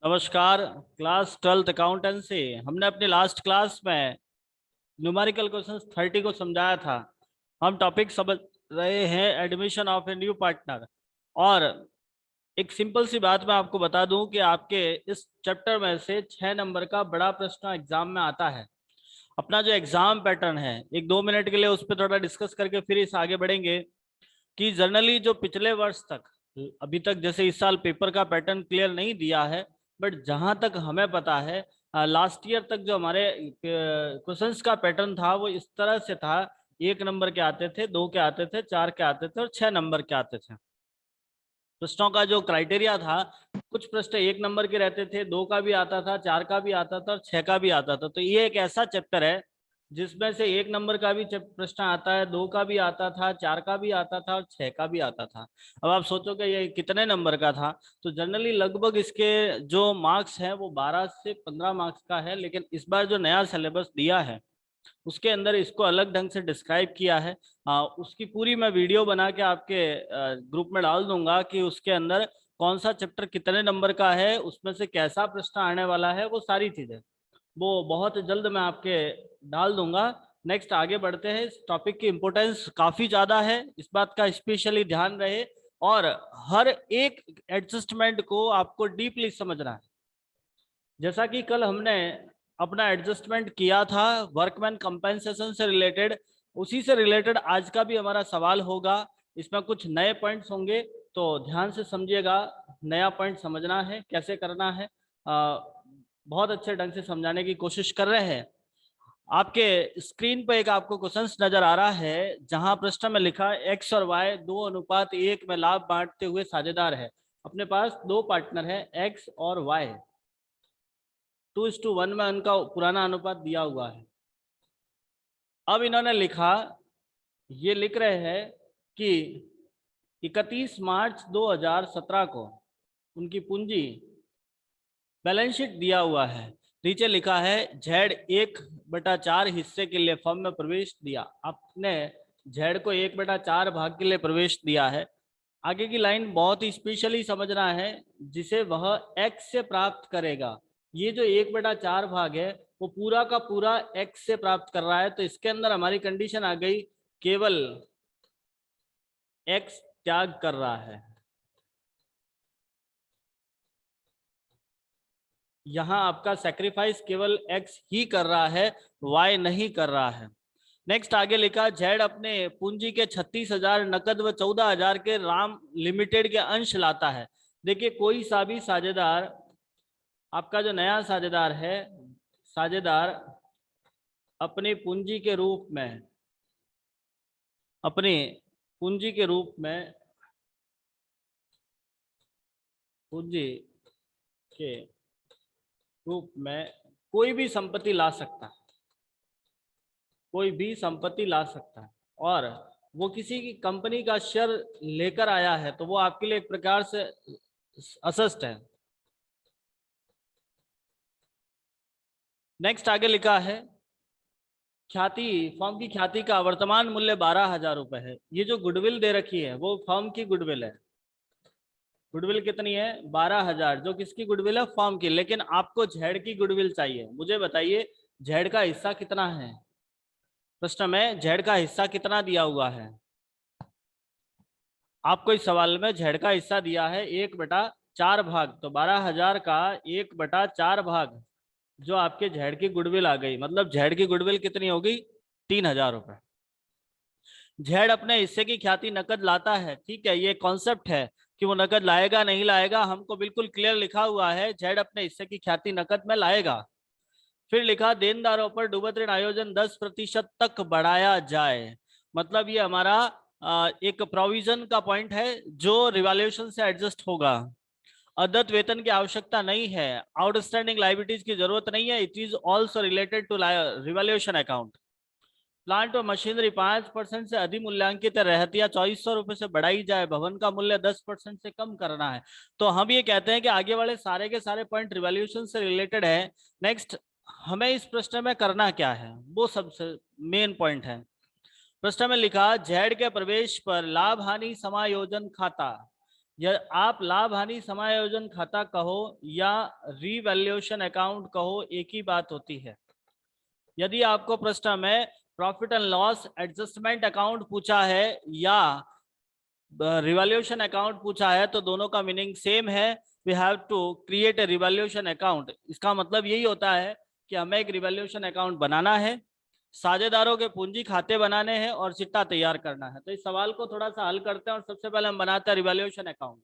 नमस्कार। Class 12th accountancy. हमने अपनी लास्ट क्लास में न्यूमेरिकल क्वेश्चंस 30 को समझाया था। हम टॉपिक समझ रहे हैं admission of a new partner. और एक सिंपल सी बात मैं आपको बता दूं कि आपके इस चैप्टर में से 6 नंबर का बड़ा प्रश्न एग्जाम में आता है। अपना जो एग्जाम पैटर्न है, 1-2 मिनट के लिए उस पर थोड़ा डिस्कस करके फिर इस आगे बढ़ेंगे कि जनरली जो पिछले वर्ष तक, अभी तक जैसे इस साल पेपर का पैटर्न क्लियर नहीं दिया है, बट जहां तक हमें पता है लास्ट ईयर तक जो हमारे क्वेश्चंस का पैटर्न था वो इस तरह से था। 1 नंबर के आते थे, 2 के आते थे, 4 के आते थे और 6 नंबर के आते थे। प्रश्नों का जो क्राइटेरिया था, कुछ प्रश्न 1 नंबर के रहते थे, 2 का भी आता था, 4 का भी आता था और 6 का भी आता था। तो ये एक ऐसा चैप्टर है जिसमें से 1 नंबर का भी प्रश्न आता है, 2 का भी आता था, 4 का भी आता था और 6 का भी आता था। अब आप सोचोगे ये कितने नंबर का था, तो जनरली लगभग इसके जो मार्क्स हैं वो 12 से 15 मार्क्स का है। लेकिन इस बार जो नया सिलेबस दिया है उसके अंदर इसको अलग ढंग से डिस्क्राइब किया है। उसकी पूरी मैं वीडियो बना के आपके ग्रुप में डाल दूंगा कि उसके अंदर कौन सा चैप्टर कितने नंबर का है, उसमें से कैसा प्रश्न आने वाला है, वो सारी चीजें वो बहुत जल्द मैं आपके डाल दूंगा। नेक्स्ट आगे बढ़ते हैं। इस टॉपिक की इम्पोर्टेंस काफी ज्यादा है, इस बात का स्पेशली ध्यान रहे। और हर एक एडजस्टमेंट को आपको डीपली समझना है। जैसा कि कल हमने अपना एडजस्टमेंट किया था वर्कमैन कंपेंसेशन से रिलेटेड, उसी से रिलेटेड आज का भी हमारा सवाल होगा। इसमें कुछ नए पॉइंट्स होंगे, तो ध्यान से समझिएगा। नया पॉइंट समझना है, कैसे करना है, बहुत अच्छे ढंग से समझाने की कोशिश कर रहे हैं। आपके स्क्रीन पर एक आपको क्वेश्चंस नजर आ रहा है जहां प्रश्न में लिखा एक्स और वाई 2:1 में लाभ बांटते हुए साझेदार है। अपने पास 2 पार्टनर है एक्स और वाई, 2:1 में उनका पुराना अनुपात दिया हुआ है। अब इन्होंने लिखा, ये लिख रहे हैं कि 31 मार्च 2017 को उनकी पूंजी बैलेंस शीट दिया हुआ है। नीचे लिखा है जेड 1/4 हिस्से के लिए फर्म में प्रवेश दिया। आपने जेड को 1/4 भाग के लिए प्रवेश दिया है। आगे की लाइन बहुत ही स्पेशली समझना है, जिसे वह एक्स से प्राप्त करेगा। ये जो 1/4 भाग है वो पूरा का पूरा एक्स से प्राप्त कर रहा है, तो इसके अंदर हमारी कंडीशन आ गई केवल एक्स त्याग कर रहा है। यहां आपका सैक्रिफाइस केवल एक्स ही कर रहा है, वाई नहीं कर रहा है। नेक्स्ट आगे लिखा जेड अपने पूंजी के 36,000 नकद व 14,000 के राम लिमिटेड के अंश लाता है। देखिए, कोई सा भी साझेदार, आपका जो नया साझेदार है, साझेदार अपनी पूंजी के रूप में, अपनी पूंजी के रूप में, पूंजी के रूप में कोई भी संपत्ति ला सकता है, कोई भी संपत्ति ला सकता है। और वो किसी की कंपनी का शेयर लेकर आया है, तो वो आपके लिए एक प्रकार से असेस्ट है। नेक्स्ट आगे लिखा है ख्याति, फर्म की ख्याति का वर्तमान मूल्य 12,000 रुपए है। ये जो गुडविल दे रखी है वो फर्म की गुडविल है। गुडविल कितनी है? 12,000। जो किसकी गुडविल है? फर्म की। लेकिन आपको जेड की गुडविल चाहिए। मुझे बताइए जेड का हिस्सा कितना है? प्रश्न में जेड का हिस्सा कितना दिया हुआ है? आपको इस सवाल में जेड का हिस्सा दिया है 1/4 भाग। तो 12,000 का 1/4 भाग जो आपके जेड की गुडविल आ गई, मतलब जेड की गुडविल कितनी होगी? 3,000 रुपए। जेड अपने हिस्से की ख्याति नकद लाता है, ठीक है, ये कॉन्सेप्ट है कि वो नकद लाएगा नहीं लाएगा, हमको बिल्कुल क्लियर लिखा हुआ है जेड अपने हिस्से की ख्याति नकद में लाएगा। फिर लिखा देनदारों पर डूबत ऋण आयोजन 10% तक बढ़ाया जाए। मतलब ये हमारा एक प्रोविजन का पॉइंट है जो रिवैल्यूएशन से एडजस्ट होगा। अदत्त वेतन की आवश्यकता नहीं है, आउटस्टैंडिंग लायबिलिटीज की जरूरत नहीं है, it is also related to revaluation account. Plant और मशीनरी 5% से अधिमूल्यांकित रहतिया 2,400 रुपए से बढ़ाई जाए, भवन का मूल्य 10% से कम करना है। तो हम ये कहते हैं कि आगे वाले सारे के सारे पॉइंट रिवैल्यूएशन से रिलेटेड है। नेक्स्ट, हमें इस प्रश्न में करना क्या है, वो सबसे मेन पॉइंट है। प्रश्न में लिखा जेड के प्रवेश पर लाभ हानि समायोजन खाता। या आप लाभ हानि समायोजन खाता कहो या रीवैल्यूएशन अकाउंट कहो, एक ही बात होती है। यदि आपको प्रश्न में profit and loss adjustment account पूछा है या रिवैल्यूएशन अकाउंट पूछा है तो दोनों का मीनिंग सेम है। We have to create a revaluation account. इसका मतलब यही होता है कि हमें एक रिवैल्यूएशन अकाउंट बनाना है, साझेदारों के पूंजी खाते बनाने हैं और चिट्टा तैयार करना है। तो इस सवाल को थोड़ा सा हल करते हैं और सबसे पहले हम बनाते हैं रिवैल्यूएशन अकाउंट।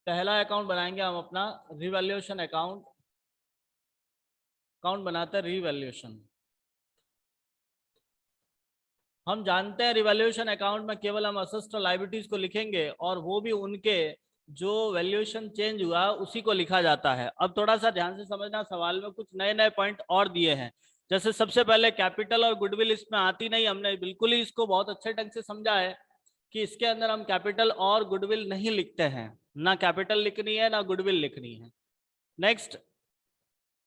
पहला अकाउंट बनाएंगे हम अपना रिवैल्यूएशन अकाउंट। अकाउंट बनाते हैं रिवैल्यूएशन। हम जानते हैं रिवैल्यूएशन अकाउंट में केवल हम असेट्स और लायबिलिटीज को लिखेंगे और वो भी उनके जो वैल्यूएशन चेंज हुआ उसी को लिखा जाता है। अब थोड़ा सा ध्यान से समझना, सवाल में कुछ नए नए पॉइंट और दिए हैं। जैसे सबसे पहले कैपिटल और गुडविल इसमें आती नहीं, हमने बिल्कुल ही इसको बहुत अच्छे ढंग से समझा है कि इसके अंदर हम कैपिटल और गुडविल नहीं लिखते हैं, ना कैपिटल लिखनी है ना गुडविल लिखनी है। नेक्स्ट,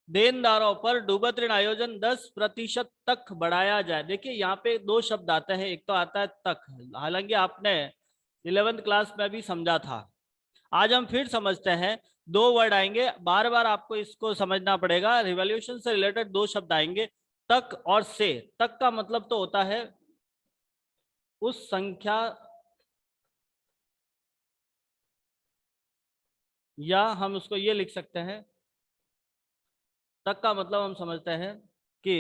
देनदारों पर डूबत ऋण आयोजन 10% तक बढ़ाया जाए। देखिए यहाँ पे दो शब्द आते हैं, एक तो आता है तक, हालांकि आपने 11th क्लास में भी समझा था। आज हम फिर समझते हैं, दो वर्ड आएंगे, बार बार आपको इसको समझना पड़ेगा। रिवॉल्यूशन से रिलेटेड दो शब्द आएंगे, तक और से। तक का मतलब तो होता है उस संख्या, या हम उसको ये लिख सकते हैं, तक का मतलब हम समझते हैं कि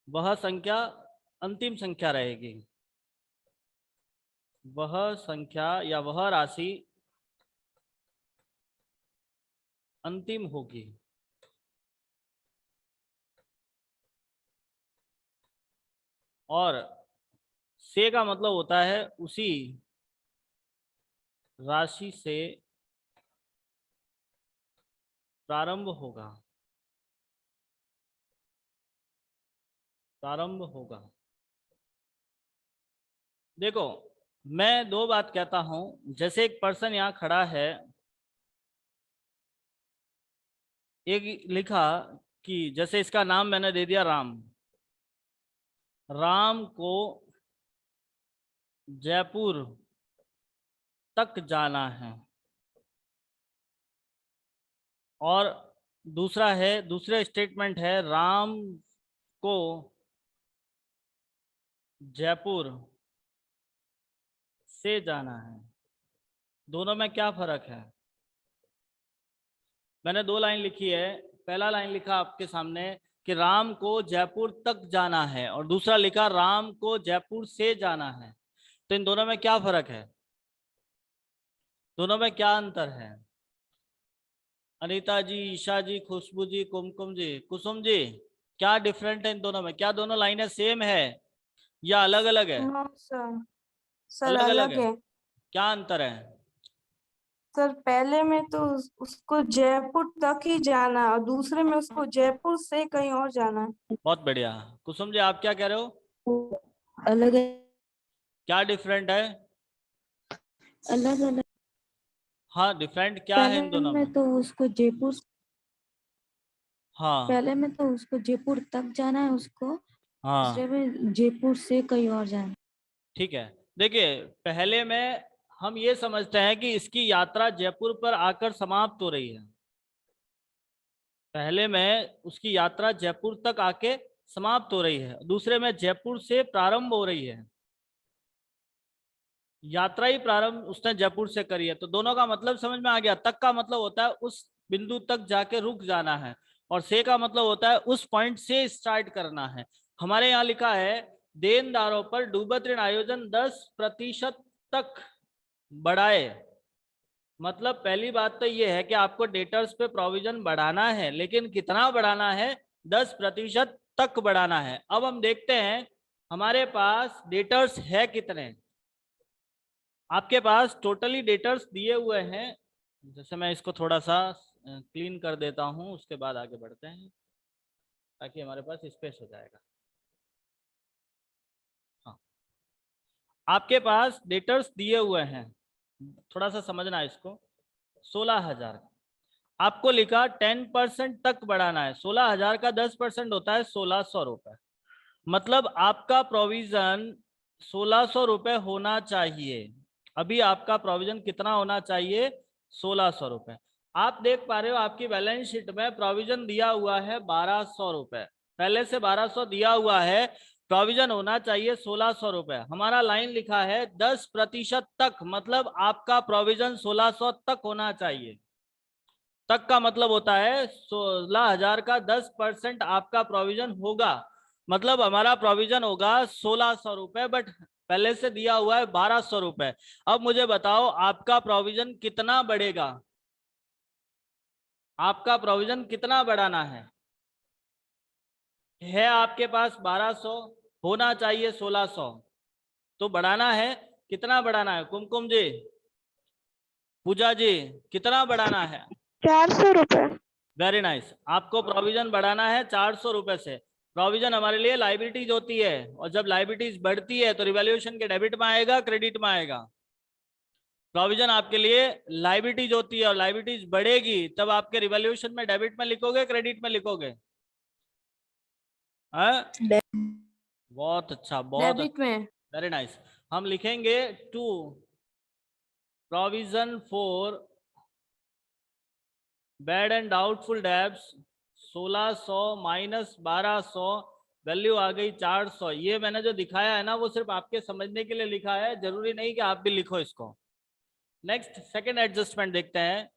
वह संख्या अंतिम संख्या रहेगी, वह संख्या या वह राशि अंतिम होगी। और से का मतलब होता है उसी राशि से प्रारंभ होगा, प्रारंभ होगा। देखो मैं दो बात कहता हूं, जैसे एक पर्सन यहाँ खड़ा है, एक लिखा कि जैसे इसका नाम मैंने दे दिया राम, राम को जयपुर तक जाना है। और दूसरा है, दूसरे स्टेटमेंट है, राम को जयपुर से जाना है। दोनों में क्या फर्क है? मैंने दो लाइन लिखी है। पहला लाइन लिखा आपके सामने कि राम को जयपुर तक जाना है, और दूसरा लिखा राम को जयपुर से जाना है। तो इन दोनों में क्या फर्क है? दोनों में क्या अंतर है? अनीता जी, ईशा जी, खुशबू जी, कुमकुम जी, कुसुम जी, क्या डिफरेंट है इन दोनों में? क्या दोनों लाइनें सेम है या अलग अलग है? नो सर, सर अलग अलग अलग है। है। क्या अंतर है? सर पहले में तो उसको जयपुर तक ही जाना है और दूसरे में उसको जयपुर से कहीं और जाना है। बहुत बढ़िया। कुसुम जी आप क्या कह रहे हो? अलग है। क्या डिफरेंट है? अलग अलग। हाँ, डिफरेंट क्या है पहले इन दोनों में? में तो उसको जयपुर हाँ पहले में तो उसको जयपुर तक जाना है, उसको दूसरे हाँ में जयपुर से कहीं और जाना है। ठीक है। देखिए पहले में हम ये समझते हैं कि इसकी यात्रा जयपुर पर आकर समाप्त हो रही है। पहले में उसकी यात्रा जयपुर तक आके समाप्त हो रही है, दूसरे में जयपुर से प्रारंभ हो रही है। यात्रा ही प्रारंभ उसने जयपुर से करी है, तो दोनों का मतलब समझ में आ गया। तक का मतलब होता है उस बिंदु तक जाके रुक जाना है, और से का मतलब होता है उस पॉइंट से स्टार्ट करना है। हमारे यहाँ लिखा है देनदारों पर डूबत ऋण आयोजन 10% तक बढ़ाए। मतलब पहली बात तो ये है कि आपको डेटर्स पे प्रोविजन बढ़ाना है, लेकिन कितना बढ़ाना है? 10% तक बढ़ाना है। अब हम देखते हैं हमारे पास डेटर्स है कितने। आपके पास टोटली डेटर्स दिए हुए हैं। जैसे मैं इसको थोड़ा सा क्लीन कर देता हूं, उसके बाद आगे बढ़ते हैं ताकि हमारे पास स्पेस हो जाएगा। हाँ, आपके पास डेटर्स दिए हुए हैं, थोड़ा सा समझना इसको। 16,000 आपको लिखा 10% तक बढ़ाना है। 16,000 का 10% होता है 1,600 रुपए। मतलब आपका प्रोविजन 1600 रुपए होना चाहिए। अभी आपका प्रोविजन कितना होना चाहिए? 1600 रुपए। आप देख पा रहे हो आपकी बैलेंस शीट में प्रोविजन दिया हुआ है 1200 रुपए, पहले से 1200 दिया हुआ है, प्रोविजन होना चाहिए 1600 रुपए। हमारा लाइन लिखा है 10% तक, मतलब आपका प्रोविजन 1600 तक होना चाहिए। तक का मतलब होता है 16,000 का 10% आपका प्रोविजन होगा, मतलब हमारा प्रोविजन होगा 1600 रुपए, बट पहले से दिया हुआ है 1200 रुपए। अब मुझे बताओ आपका प्रोविजन कितना बढ़ेगा? आपका प्रोविजन कितना बढ़ाना है आपके पास 1200, होना चाहिए 1600, तो बढ़ाना है। कितना बढ़ाना है कुमकुम जी, पूजा जी, कितना बढ़ाना है? 400 रुपए। Very nice. आपको प्रोविजन बढ़ाना है 400 रुपए से। प्रोविजन हमारे लिए लाइबिलिटीज होती है, और जब लाइबिलिटीज बढ़ती है तो रिवैल्यूएशन के डेबिट में आएगा, क्रेडिट में आएगा। प्रोविजन आपके लिए लाइबिलिटीज होती है, और लाइबिलिटीज बढ़ेगी तब आपके रिवैल्यूएशन में डेबिट में लिखोगे, क्रेडिट में लिखोगे? हाँ, बहुत अच्छा, बहुत डेबिट में। Very nice. हम लिखेंगे to provision for bad and doubtful debts 1600 minus 1200, value आ गई 400। ये मैंने जो दिखाया है ना वो सिर्फ आपके समझने के लिए लिखा है, जरूरी नहीं कि आप भी लिखो इसको। नेक्स्ट सेकंड एडजस्टमेंट देखते हैं।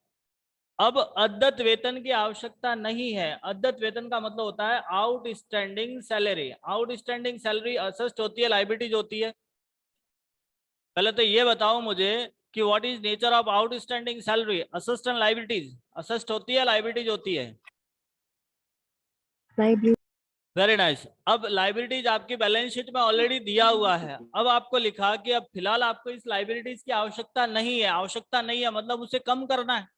अब अद्यत वेतन की आवश्यकता नहीं है। अद्यत वेतन का मतलब होता है outstanding salary. Outstanding salary assist होती है, लाइबिलिटीज होती है। पहले तो ये बताओ मुझे कि what is nature of outstanding salary? Assist and liabilities. Assist होती है, लाइबिलिटीज होती है? Very nice. अब लाइबिलिटीज आपकी बैलेंस शीट में ऑलरेडी दिया हुआ है। अब आपको लिखा कि अब फिलहाल आपको इस लाइबिलिटीज की आवश्यकता नहीं है। आवश्यकता नहीं है मतलब उसे कम करना है।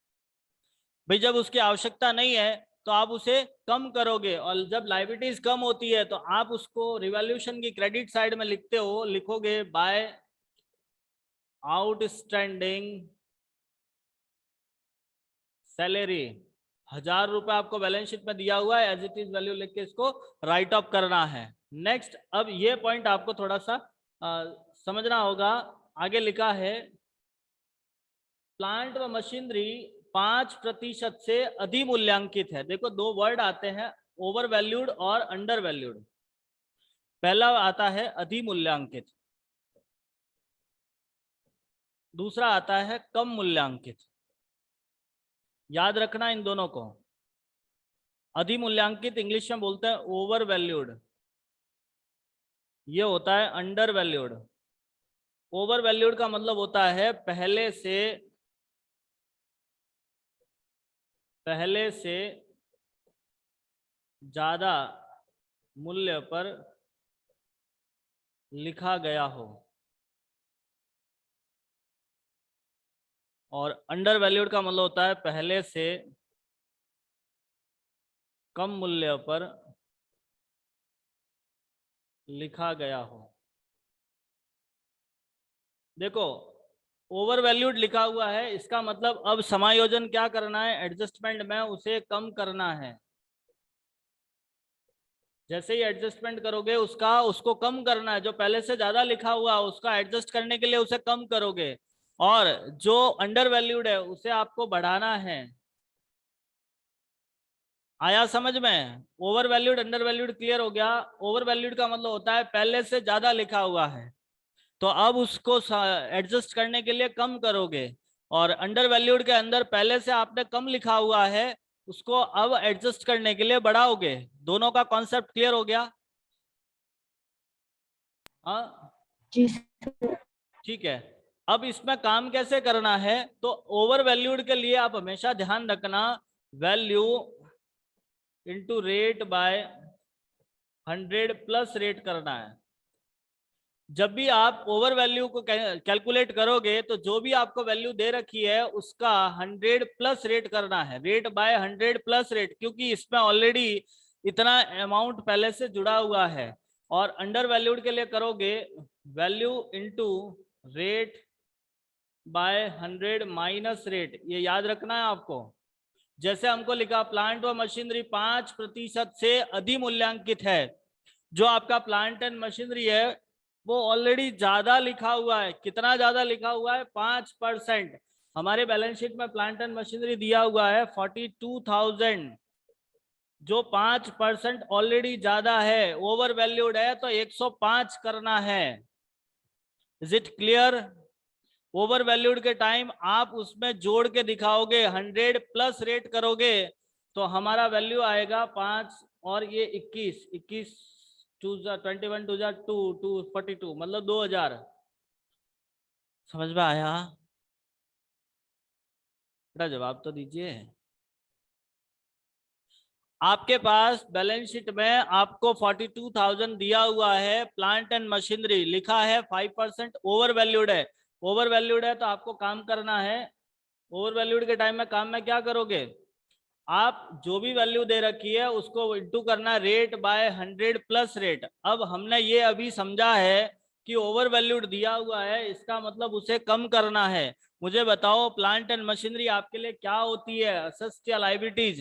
भाई जब उसकी आवश्यकता नहीं है तो आप उसे कम करोगे, और जब लाइबिलिटीज कम होती है तो आप उसको रिवैल्यूएशन की क्रेडिट साइड में लिखते हो, लिखोगे बाय आउटस्टैंडिंग सैलरी। 1000 रुपए आपको बैलेंस शीट में दिया हुआ है, एज इट इज वैल्यू लिख के इसको राइट ऑफ करना है। नेक्स्ट, अब ये पॉइंट आपको थोड़ा सा समझना होगा। आगे लिखा है प्लांट व मशीनरी 5% से अधिमूल्यांकित है। देखो दो वर्ड आते हैं, ओवर वैल्यूड और अंडर वैल्यूड। पहला आता है अधिमूल्यांकित, दूसरा आता है कम मूल्यांकित। याद रखना इन दोनों को। अधिमूल्यांकित इंग्लिश में बोलते हैं ओवर वैल्यूड, ये होता है अंडर वैल्यूड। ओवर वैल्यूड का मतलब होता है पहले से ज्यादा मूल्य पर लिखा गया हो, और अंडर वैल्यूड का मतलब होता है पहले से कम मूल्य पर लिखा गया हो। देखो ओवर वैल्यूड लिखा हुआ है, इसका मतलब अब समायोजन क्या करना है, एडजस्टमेंट में उसे कम करना है। जैसे ही एडजस्टमेंट करोगे उसको कम करना है। जो पहले से ज्यादा लिखा हुआ है उसका एडजस्ट करने के लिए उसे कम करोगे, और जो अंडर वैल्यूड है उसे आपको बढ़ाना है। आया समझ में? Over valued under valued clear हो गया। ओवर वैल्यूड का मतलब होता है पहले से ज्यादा लिखा हुआ है, तो अब उसको एडजस्ट करने के लिए कम करोगे, और अंडर वैल्यूड के अंदर पहले से आपने कम लिखा हुआ है, उसको अब एडजस्ट करने के लिए बढ़ाओगे। दोनों का कॉन्सेप्ट क्लियर हो गया? हाँ जी। ठीक है। अब इसमें काम कैसे करना है, तो ओवर वैल्यूड के लिए आप हमेशा ध्यान रखना, value into rate by 100 plus rate करना है। जब भी आप ओवर वैल्यू को कैलकुलेट करोगे तो जो भी आपको वैल्यू दे रखी है उसका 100 प्लस रेट करना है, रेट बाय 100 प्लस रेट, क्योंकि इसमें ऑलरेडी इतना अमाउंट पहले से जुड़ा हुआ है। और अंडर वैल्यूड के लिए करोगे value into rate by 100 minus rate. ये याद रखना है आपको। जैसे हमको लिखा प्लांट व मशीनरी 5% से अधिमूल्यांकित है। जो आपका प्लांट एंड मशीनरी है वो ऑलरेडी ज्यादा लिखा हुआ है। कितना ज्यादा लिखा हुआ है? 5%। हमारे बैलेंस शीट में प्लांट एंड मशीनरी दिया हुआ है 42,000, जो 5% ऑलरेडी ज्यादा है, ओवर वैल्यूड है, तो 105 करना है। Is it clear? Over valued के टाइम आप उसमें जोड़ के दिखाओगे, 100 प्लस रेट करोगे तो हमारा वैल्यू आएगा 5 और ये 21 21 टू 242 मतलब 2000। समझ में आया? बेटा जवाब तो दीजिए। आपके पास बैलेंस शीट में आपको 42,000 दिया हुआ है, प्लांट एंड मशीनरी लिखा है 5% ओवर वैल्यूड है। ओवर वैल्यूड है तो आपको काम करना है। ओवर वैल्यूड के टाइम में काम में क्या करोगे? आप जो भी वैल्यू दे रखी है उसको इंटू करना रेट बाय 100 प्लस रेट। अब हमने ये अभी समझा है कि ओवर वैल्यूड दिया हुआ है, इसका मतलब उसे कम करना है। मुझे बताओ प्लांट एंड मशीनरी आपके लिए क्या होती है? असेस्ट या liabilities?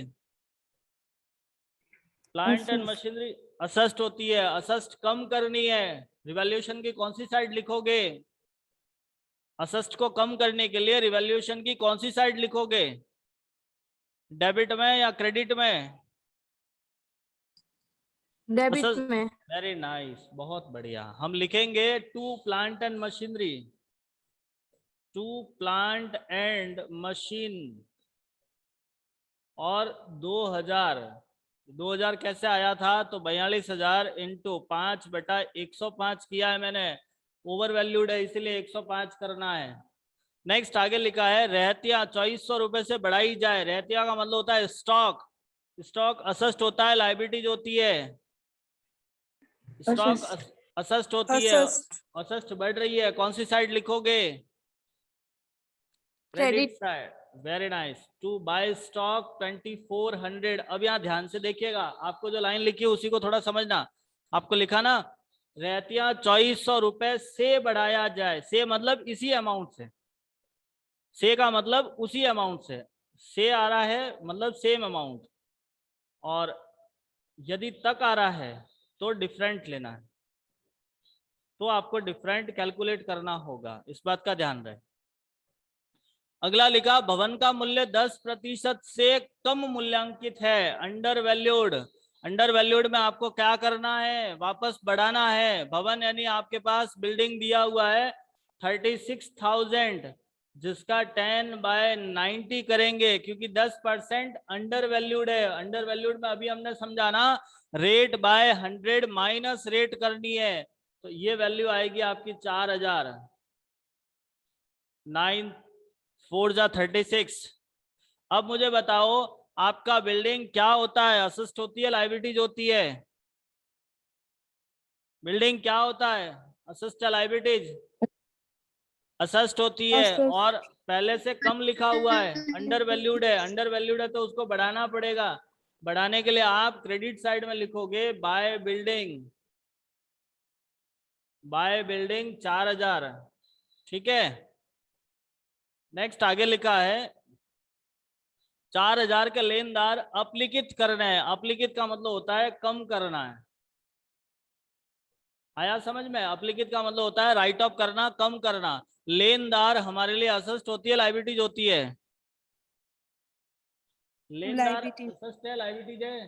Plant and machinery asset होती है। असेस्ट कम करनी है, रिवैल्यूएशन की कौन सी साइड लिखोगे? असेस्ट को कम करने के लिए रिवैल्यूएशन की कौन सी साइड लिखोगे? डेबिट में या क्रेडिट में? डेबिट में। वेरी नाइस, बहुत बढ़िया। हम लिखेंगे to plant and machinery, to plant and machine और 2000 कैसे आया था? तो 42,000 इंटू 5/105 किया है मैंने। ओवर वैल्यूड है इसलिए 105 करना है। नेक्स्ट आगे लिखा है रहतिया 2400 रुपए से बढ़ाई जाए। रहतिया का मतलब होता है स्टॉक। स्टॉक असेस्ट होता है, लायबिलिटीज होती है। स्टॉक असेस्ट होती है। असेस्ट बढ़ रही है, कौन सी साइड लिखोगे? Credit side. Very nice. To by stock 2400। अब यहाँ ध्यान से देखिएगा, आपको जो लाइन लिखी है उसी को थोड़ा समझना। आपको लिखा ना रहतिया 2400 रुपए से बढ़ाया जाए। से मतलब इसी अमाउंट से। से का मतलब उसी अमाउंट से आ रहा है मतलब सेम अमाउंट। और यदि तक आ रहा है तो डिफरेंट लेना है, तो आपको डिफरेंट कैलकुलेट करना होगा, इस बात का ध्यान रहे। अगला लिखा भवन का मूल्य 10% से कम मूल्यांकित है, अंडर वैल्यूड। अंडर वैल्यूड में आपको क्या करना है? वापस बढ़ाना है। भवन यानी आपके पास बिल्डिंग दिया हुआ है 36,000, जिसका 10/90 करेंगे क्योंकि 10% अंडर वैल्यूड है। अंडर वैल्यूड में अभी हमने समझा ना, रेट बाय 100 माइनस रेट करनी है, तो ये वैल्यू आएगी आपकी 4000। 9 4 जा 36। अब मुझे बताओ आपका बिल्डिंग क्या होता है? असिस्ट होती है, लायबिलिटीज होती है? बिल्डिंग क्या होता है? असिस्ट या लायबिलिटीज? असिस्ट होती है। और पहले से कम लिखा हुआ है, अंडर वैल्यूड है। अंडर वैल्यूड है तो उसको बढ़ाना पड़ेगा। बढ़ाने के लिए आप क्रेडिट साइड में लिखोगे बाय बिल्डिंग, बाय बिल्डिंग 4000। ठीक है। नेक्स्ट आगे लिखा है 4000 के लेनदार अपलिखित करना है। अपलिखित का मतलब होता है कम करना है। आया समझ में? अपलिखित का मतलब होता है राइट ऑफ करना, कम करना। लेनदार हमारे लिए असेस्ट होती है, लायबिलिटीज होती है? लेनदार असेस्ट है, लायबिलिटीज है?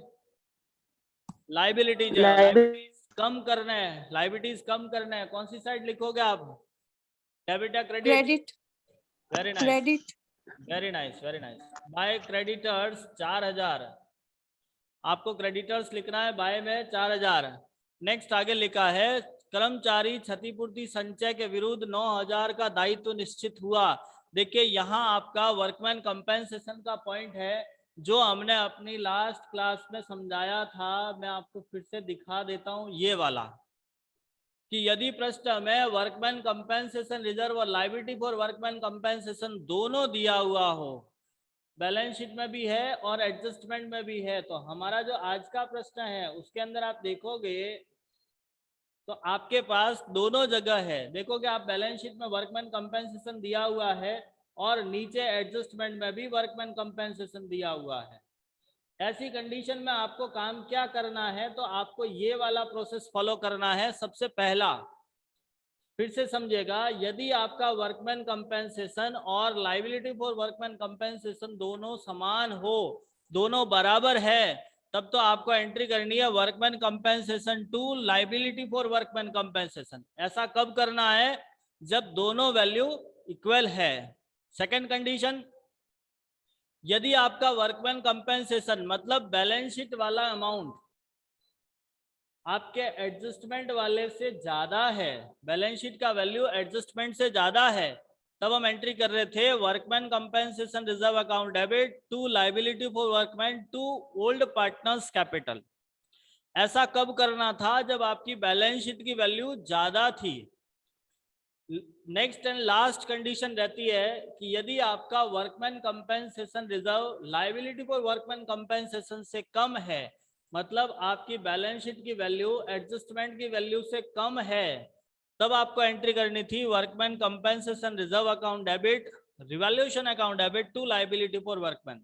लायबिलिटीज है। लायबिलिटीज कम करना है, लायबिलिटीज कम करना है, कौन सी साइड लिखोगे आप? डेबिट या credit? Very nice, credit. Very nice, very nice. By creditors 4000, आपको क्रेडिटर्स लिखना है बाय में 4000। नेक्स्ट आगे लिखा है कर्मचारी क्षतिपूर्ति संचय के विरुद्ध 9000 का दायित्व निश्चित हुआ। देखिए यहाँ आपका वर्कमैन कंपेंसेशन का पॉइंट है, जो हमने अपनी लास्ट क्लास में समझाया था। मैं आपको फिर से दिखा देता हूँ ये वाला, कि यदि प्रश्न में वर्कमैन कंपेंसेशन रिजर्व और लायबिलिटी फॉर वर्कमैन कंपेंसेशन दोनों दिया हुआ हो, बैलेंस शीट में भी है और एडजस्टमेंट में भी है, तो हमारा जो आज का प्रश्न है उसके अंदर आप देखोगे तो आपके पास दोनों जगह है। देखोगे आप बैलेंस शीट में वर्कमैन कंपेंसेशन दिया हुआ है और नीचे एडजस्टमेंट में भी वर्कमैन कंपेंसेशन दिया हुआ है। ऐसी कंडीशन में आपको काम क्या करना है? तो आपको ये वाला प्रोसेस फॉलो करना है। सबसे पहला फिर से समझिएगा, यदि आपका वर्कमैन कंपेंसेशन और लाइबिलिटी फॉर वर्कमैन कंपेंसेशन दोनों समान हो, दोनों बराबर है, तब तो आपको एंट्री करनी है workman compensation to liability for workman compensation. ऐसा कब करना है? जब दोनों वैल्यू इक्वल है। सेकंड कंडीशन, यदि आपका वर्कमैन कंपेंसेशन मतलब बैलेंस शीट वाला अमाउंट आपके एडजस्टमेंट वाले से ज्यादा है, बैलेंस शीट का वैल्यू एडजस्टमेंट से ज्यादा है, तब हम एंट्री कर रहे थे workman compensation reserve account debit to liability for workman to old partners capital. ऐसा कब करना था? जब आपकी बैलेंस शीट की वैल्यू ज्यादा थी। नेक्स्ट एंड लास्ट कंडीशन रहती है कि यदि आपका workman compensation reserve liability for workman compensation से कम है, मतलब आपकी बैलेंस शीट की वैल्यू एडजस्टमेंट की वैल्यू से कम है, तब आपको एंट्री करनी थी workman compensation reserve account debit revaluation account debit to liability for workman.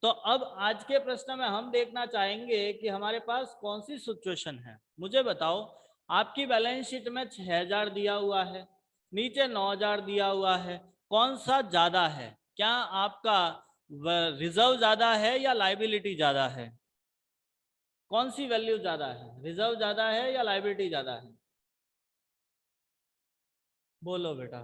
तो अब आज के प्रश्न में हम देखना चाहेंगे कि हमारे पास कौन सी सिचुएशन है। मुझे बताओ, आपकी बैलेंस शीट में 6000 दिया हुआ है, नीचे 9000 दिया हुआ है, कौन सा ज्यादा है? क्या आपका रिजर्व ज्यादा है या लाइबिलिटी ज्यादा है? कौन सी वैल्यू ज्यादा है? रिजर्व ज्यादा है या लाइबिलिटी ज्यादा है? बोलो बेटा,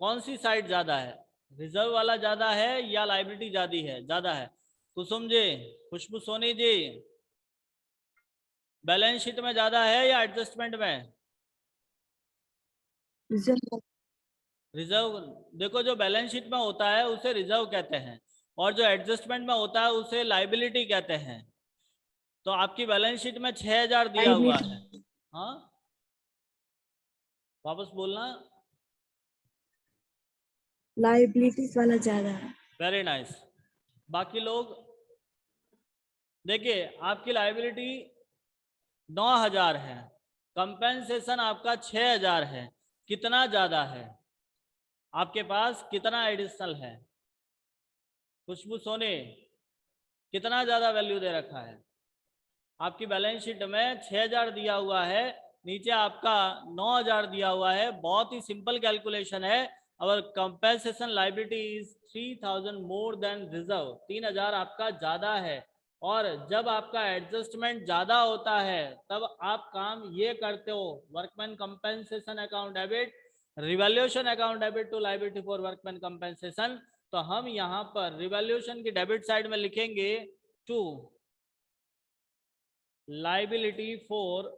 कौन सी साइड ज्यादा है? रिजर्व वाला ज्यादा है या लाइबिलिटी ज्यादा है? कुसुम जी, खुशबू सोनी जी, बैलेंस शीट में ज्यादा है या एडजस्टमेंट में? रिजर्व। देखो, जो बैलेंस शीट में होता है उसे रिजर्व कहते हैं, और जो एडजस्टमेंट में होता है उसे लाइबिलिटी कहते हैं। तो आपकी बैलेंस शीट में 6000 दिया हुआ है। हाँ, वापस बोलना। लाइबिलिटीज वाला ज्यादा है। Very nice. बाकी लोग देखिए, आपकी लाइबिलिटी 9000 है, कंपेंसेशन आपका 6000 है, कितना ज्यादा है? आपके पास कितना एडिशनल है? खुशबू सोने, कितना ज्यादा वैल्यू दे रखा है? आपकी बैलेंस शीट में 6000 दिया हुआ है, नीचे आपका 9000 दिया हुआ है। बहुत ही सिंपल कैलकुलेशन है। Our compensation liability is 3000 more than reserve, 3000 आपका ज्यादा है। और जब आपका एडजस्टमेंट ज्यादा होता है तब आप काम ये करते हो, workman compensation account debit revaluation account debit to liability for workman compensation. तो हम यहाँ पर रिवैल्यूएशन की डेबिट साइड में लिखेंगे to liability for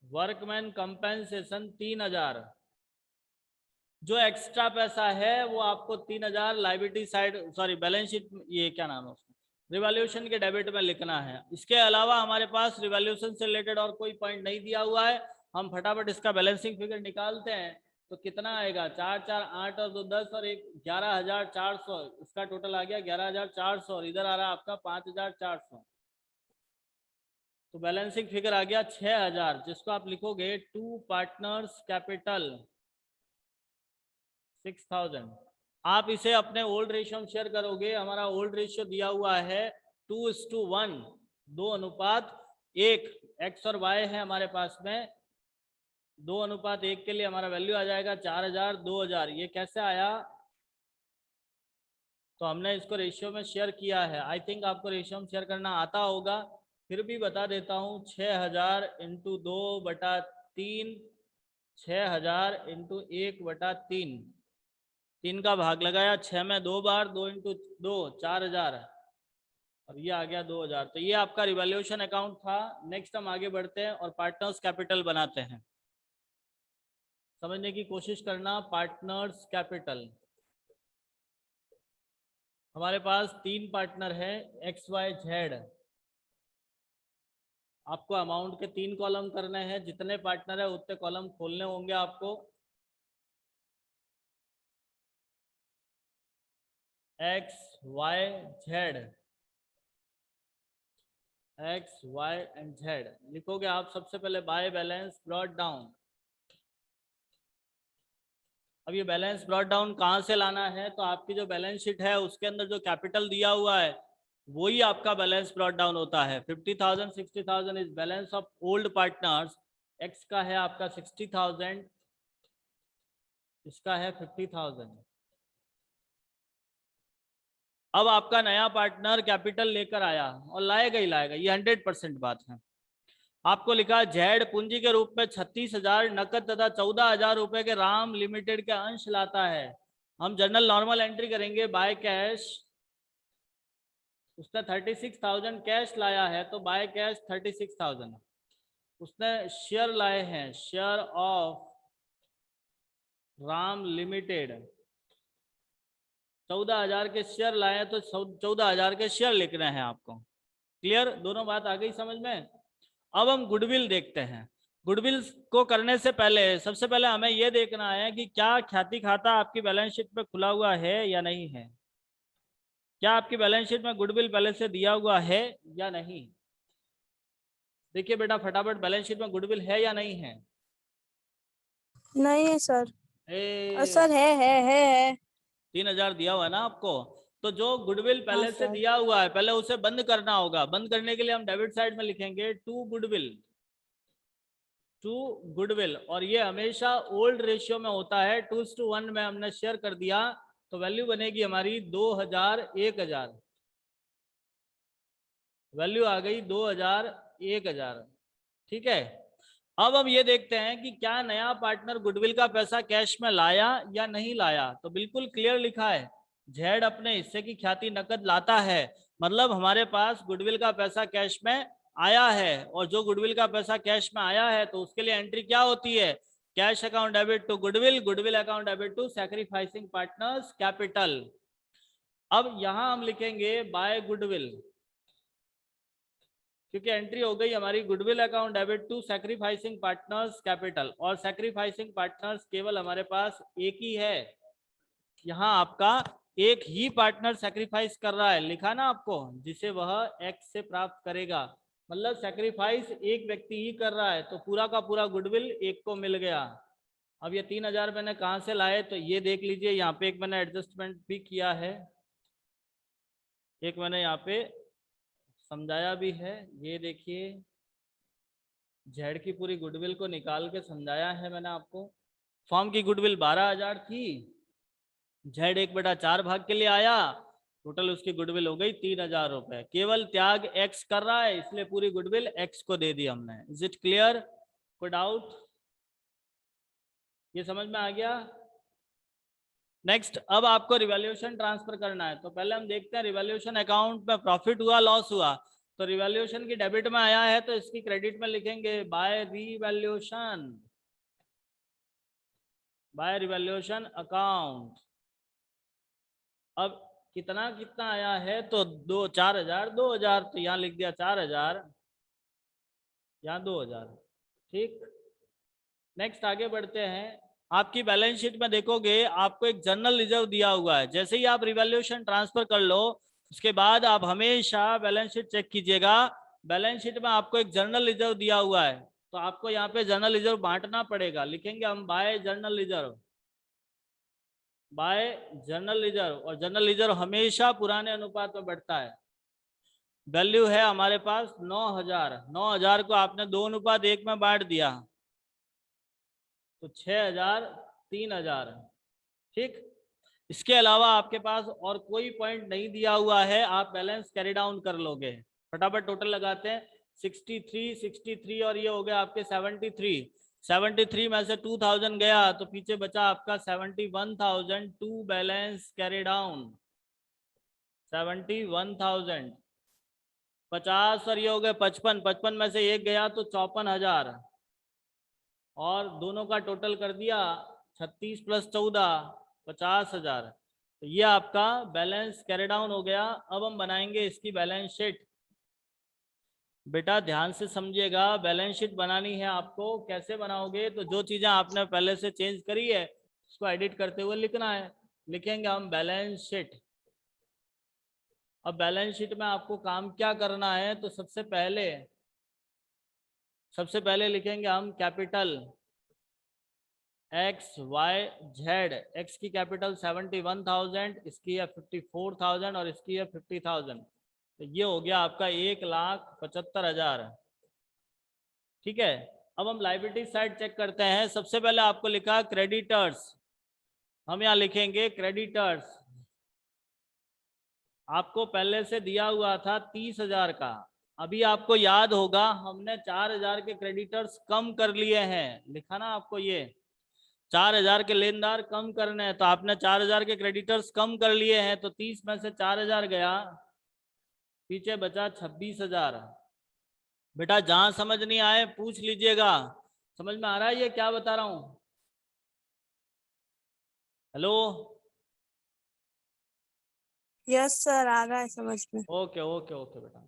workman compensation 3000। जो एक्स्ट्रा पैसा है वो आपको 3000 liability side, sorry balance sheet, ये क्या नाम है उसका, रिवैल्यूएशन के डेबिट में लिखना है। इसके अलावा हमारे पास रिवैल्यूएशन से रिलेटेड और कोई पॉइंट नहीं दिया हुआ है। हम फटाफट इसका बैलेंसिंग फिगर निकालते हैं। तो कितना आएगा? 4 4 8 और 2 10 और 1 11400, इसका टोटल आ गया 11400, और इधर आ रहा है आपका 5400। तो बैलेंसिंग फिगर आ गया 6000, जिसको आप लिखोगे टू पार्टनर्स कैपिटल 6000। आप इसे अपने ओल्ड रेशियो में शेयर करोगे। हमारा ओल्ड रेशियो दिया हुआ है 2:1, 2:1। एक्स और वाई है हमारे पास में, 2:1 के लिए हमारा वैल्यू आ जाएगा 4000 2000। ये कैसे आया? तो हमने इसको रेशियो में शेयर किया है। आई थिंक आपको रेशियो में शेयर करना आता होगा, फिर भी बता देता हूँ। 6000 इंटू 2/3, 6000 इंटू 1/3, 3 का भाग लगाया, 6 में 2 बार, 2 इंटू 2 4000, और ये आ गया 2000। तो ये आपका रिवैल्यूएशन अकाउंट था। नेक्स्ट हम आगे बढ़ते हैं और पार्टनर्स कैपिटल बनाते हैं। समझने की कोशिश करना। पार्टनर्स कैपिटल, हमारे पास 3 पार्टनर है, एक्स वाई जेड। आपको अमाउंट के 3 कॉलम करने हैं। जितने पार्टनर है उतने कॉलम खोलने होंगे आपको। X Y Z, X Y and Z लिखोगे आप। सबसे पहले बाय बैलेंस ब्रॉट डाउन। अब ये बैलेंस ब्रॉट डाउन कहाँ से लाना है? तो आपकी जो बैलेंस शीट है उसके अंदर जो कैपिटल दिया हुआ है वही आपका बैलेंस ब्रॉट डाउन होता है। 50,000 60,000 is balance of old partners x का है आपका 60,000, इसका है 50,000। अब आपका नया पार्टनर कैपिटल लेकर आया और लाएगा ही लाएगा, ये 100% बात है। आपको लिखा जेड पूंजी के रूप में 36,000 नकद तथा 14,000 रुपए के राम लिमिटेड के अंश लाता है। हम जनरल नॉर्मल एंट्री करेंगे बाय कैश। उसने 36,000 कैश लाया है तो बाय कैश 36,000। उसने शेयर लाए हैं, शेयर ऑफ राम लिमिटेड 14,000 के शेयर लाए तो 14,000 के शेयर लिखने हैं आपको। क्लियर, दोनों बात आ गई समझ में। अब हम गुडविल देखते हैं। गुडविल को करने से पहले सबसे पहले हमें यह देखना है कि क्या ख्याति खाता आपकी बैलेंस शीट में खुला हुआ है या नहीं है। क्या आपकी बैलेंस शीट में गुडविल पहले से दिया हुआ है या नहीं। देखिए बेटा फटाफट, बैलेंस शीट में गुडविल है या नहीं है। नहीं है सर। सर है 3,000 दिया हुआ है ना आपको, तो जो गुडविल पहले से सर। दिया हुआ है पहले उसे बंद करना होगा। बंद करने के लिए हम डेबिट साइड में लिखेंगे टू गुडविल, और ये हमेशा ओल्ड रेशियो में होता है। 2:1 में हमने शेयर कर दिया तो वैल्यू बनेगी हमारी 2,000 1,000, वैल्यू आ गई 2,000 1,000। ठीक है, अब हम ये देखते हैं कि क्या नया पार्टनर गुडविल का पैसा कैश में लाया या नहीं लाया। तो बिल्कुल क्लियर लिखा है, जेड अपने हिस्से की ख्याति नकद लाता है, मतलब हमारे पास गुडविल का पैसा कैश में आया है। और जो गुडविल का पैसा कैश में आया है तो उसके लिए एंट्री क्या होती है, cash account debit to goodwill, goodwill account debit to sacrificing partners capital. अब यहां हम लिखेंगे बाय गुडविल, क्योंकि एंट्री हो गई हमारी goodwill account debit to sacrificing partners capital. और सैक्रिफाइसिंग पार्टनर्स केवल हमारे पास एक ही है, यहाँ आपका एक ही पार्टनर सैक्रिफाइस कर रहा है, लिखा ना आपको, जिसे वह एक्स से प्राप्त करेगा। मतलब सैक्रिफाइस एक व्यक्ति ही कर रहा है, तो पूरा का पूरा गुडविल एक को मिल गया। अब ये 3,000 मैंने कहाँ से लाए, तो ये देख लीजिए, यहाँ पे एक मैंने एडजस्टमेंट भी किया है, एक मैंने यहाँ पे समझाया भी है। ये देखिए, जेड की पूरी गुडविल को निकाल के समझाया है मैंने आपको। फॉर्म की गुडविल 12,000 थी, जेड 1/4 भाग के लिए आया, टोटल उसकी गुडविल हो गई 3,000 रुपए। केवल त्याग एक्स कर रहा है, इसलिए पूरी गुडविल एक्स को दे दी हमने। इज इट क्लियर, कोई डाउट, ये समझ में आ गया। नेक्स्ट, अब आपको रिवैल्यूएशन ट्रांसफर करना है, तो पहले हम देखते हैं रिवैल्यूएशन अकाउंट में प्रॉफिट हुआ लॉस हुआ। तो रिवैल्यूएशन की डेबिट में आया है तो इसकी क्रेडिट में लिखेंगे बाय रिवैल्यूएशन अकाउंट। अब कितना कितना आया है, तो 4,000 2,000, तो यहाँ लिख दिया 4,000, यहाँ 2,000। ठीक, नेक्स्ट आगे बढ़ते हैं। आपकी बैलेंस शीट में देखोगे आपको एक जनरल रिजर्व दिया हुआ है। जैसे ही आप रिवैल्यूएशन ट्रांसफर कर लो उसके बाद आप हमेशा बैलेंस शीट चेक कीजिएगा। बैलेंस शीट में आपको एक जनरल रिजर्व दिया हुआ है, तो आपको यहाँ पे जनरल रिजर्व बांटना पड़ेगा। लिखेंगे हम bye general reserve, bye general reserve, और जनरल रिजर्व हमेशा पुराने अनुपात में बढ़ता है। वैल्यू है हमारे पास 9,000, 9,000 को आपने 2:1 में बांट दिया तो 6,000 3,000। ठीक, इसके अलावा आपके पास और कोई पॉइंट नहीं दिया हुआ है, आप बैलेंस कैरी डाउन कर लोगे। फटाफट टोटल लगाते हैं, 63 और ये हो गया आपके 73 में से 2,000 गया तो पीछे बचा आपका 71,000 टू बैलेंस कैरी डाउन। 71,000 50 और ये हो गए 55 में से एक गया तो 54,000, और दोनों का टोटल कर दिया 36 + 14 50,000। तो ये आपका बैलेंस कैरी डाउन हो गया। अब हम बनाएंगे इसकी बैलेंस शीट। बेटा ध्यान से समझिएगा, बैलेंस शीट बनानी है आपको। कैसे बनाओगे, तो जो चीजें आपने पहले से चेंज करी है उसको एडिट करते हुए लिखना है। लिखेंगे हम बैलेंस शीट। अब बैलेंस शीट में आपको काम क्या करना है, तो सबसे पहले लिखेंगे हम capital X Y Z. X की कैपिटल 71,000, इसकी है 54,000 और इसकी है 50,000। तो ये हो गया आपका 1,75,000। ठीक है, अब हम लायबिलिटी साइड चेक करते हैं। सबसे पहले आपको लिखा क्रेडिटर्स, हम यहाँ लिखेंगे क्रेडिटर्स। आपको पहले से दिया हुआ था 30,000 का, अभी आपको याद होगा हमने 4,000 के क्रेडिटर्स कम कर लिए हैं, लिखा ना आपको, ये 4,000 के लेनदार कम करने हैं, तो आपने 4,000 के क्रेडिटर्स कम कर लिए हैं, तो 30 में से 4,000 गया, पीछे बचा 26,000। बेटा जहां समझ नहीं आए पूछ लीजिएगा। समझ में आ रहा है ये क्या बता रहा हूं? हेलो? यस सर, आ रहा है समझ में। ओके ओके ओके बेटा,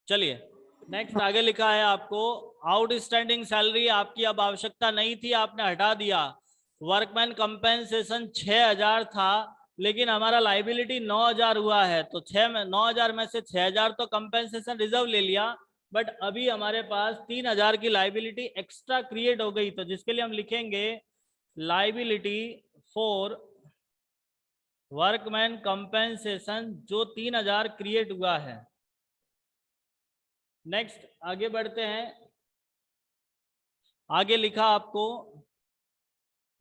चलिए नेक्स्ट आगे लिखा है आपको आउटस्टैंडिंग सैलरी आपकी अब आवश्यकता नहीं थी, आपने हटा दिया। वर्कमैन कंपेंसेशन 6,000 था, लेकिन हमारा लाइबिलिटी 9,000 हुआ है, तो 9,000 में से 6,000 तो कंपेंसेशन रिजर्व ले लिया, बट अभी हमारे पास 3,000 की लाइबिलिटी एक्स्ट्रा क्रिएट हो गई, तो जिसके लिए हम लिखेंगे लाइबिलिटी फॉर वर्कमैन कंपेंसेशन, जो 3,000 क्रिएट हुआ है। नेक्स्ट आगे बढ़ते हैं। आगे लिखा आपको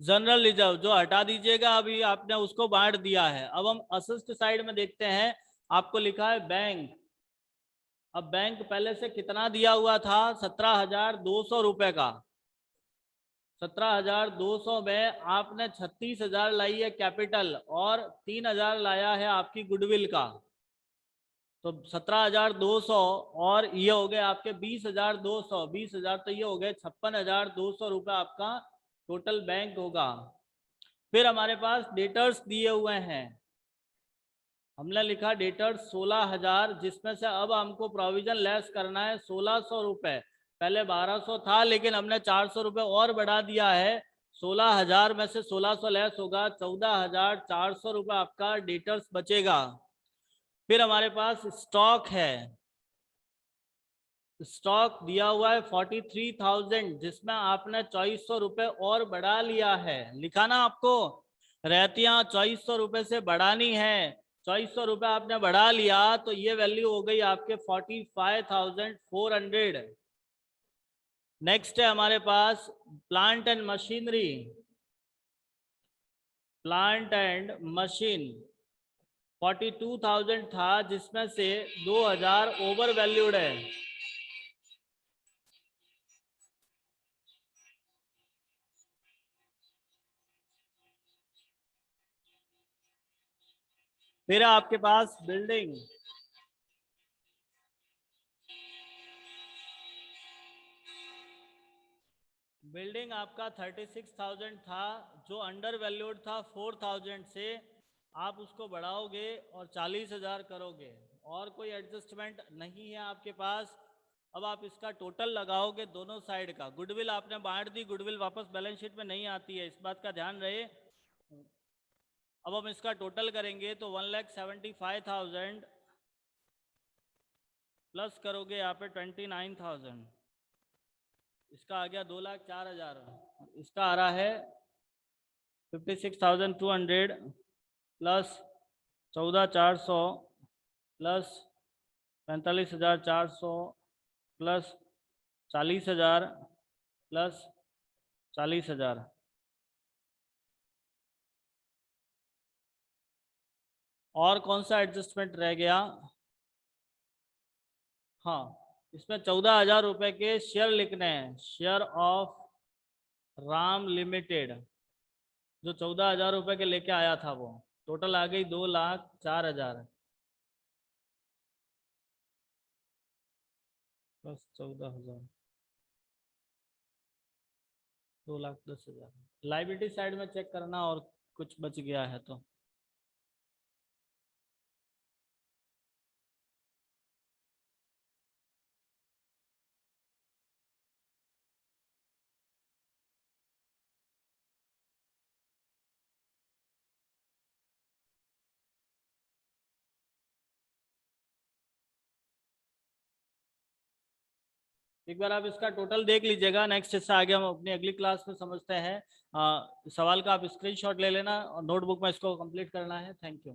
जनरल रिजर्व, जो हटा दीजिएगा, अभी आपने उसको बांट दिया है। अब हम असिस्ट साइड में देखते हैं, आपको लिखा है बैंक। अब बैंक पहले से कितना दिया हुआ था? 17,200 रुपए का। 17,200 में आपने 36,000 लाई है कैपिटल और 3,000 लाया है आपकी गुडविल का, तो 17,200 और ये हो गए आपके 20,200, 20,000 तो ये हो गए 56,200 रुपये आपका टोटल बैंक होगा। फिर हमारे पास डेटर्स दिए हुए हैं, हमने लिखा डेटर्स 16,000, जिसमें से अब हमको प्रोविजन लेस करना है 1,600 रुपये। पहले 1,200 था, लेकिन हमने 400 रुपये और बढ़ा दिया है। 16,000 में से 1,600 लेस होगा, 14,400 रुपये आपका डेटर्स बचेगा। फिर हमारे पास स्टॉक है, स्टॉक दिया हुआ है 43,000, जिसमें आपने 2,400 रुपये और बढ़ा लिया है, लिखा ना आपको, रहतियां 2,400 रुपये से बढ़ानी है, 2,400 रुपये आपने बढ़ा लिया, तो ये वैल्यू हो गई आपके 45,400। नेक्स्ट है हमारे पास plant and machinery, plant and machine 42,000 था, जिसमें से 2,000 ओवर वैल्यूड है। फिर आपके पास बिल्डिंग, बिल्डिंग आपका 36,000 था, जो अंडर वैल्यूड था 4,000 से, आप उसको बढ़ाओगे और 40,000 करोगे, और कोई एडजस्टमेंट नहीं है आपके पास। अब आप इसका टोटल लगाओगे दोनों साइड का। गुडविल आपने बांट दी, गुडविल वापस बैलेंस शीट में नहीं आती है, इस बात का ध्यान रहे। अब हम इसका टोटल करेंगे तो 1,75,000 प्लस करोगे यहाँ पे 29,000, इसका आ गया 2,04,000, इसका आ रहा है 56,200 प्लस 14,400 प्लस 45,400 प्लस 40,000 प्लस 40,000। और कौन सा एडजस्टमेंट रह गया? हाँ, इसमें 14,000 रुपये के शेयर लिखने हैं, शेयर ऑफ राम लिमिटेड, जो 14,000 रुपये के लेके आया था, वो टोटल आ गई 2,04,000 प्लस 14,000, 2,10,000। लाइबिलिटी साइड में चेक करना और कुछ बच गया है तो। एक बार आप इसका टोटल देख लीजिएगा। नेक्स्ट हिस्सा आगे हम अपनी अगली क्लास में समझते हैं। सवाल का आप स्क्रीनशॉट ले लेना और नोटबुक में इसको कंप्लीट करना है। Thank you.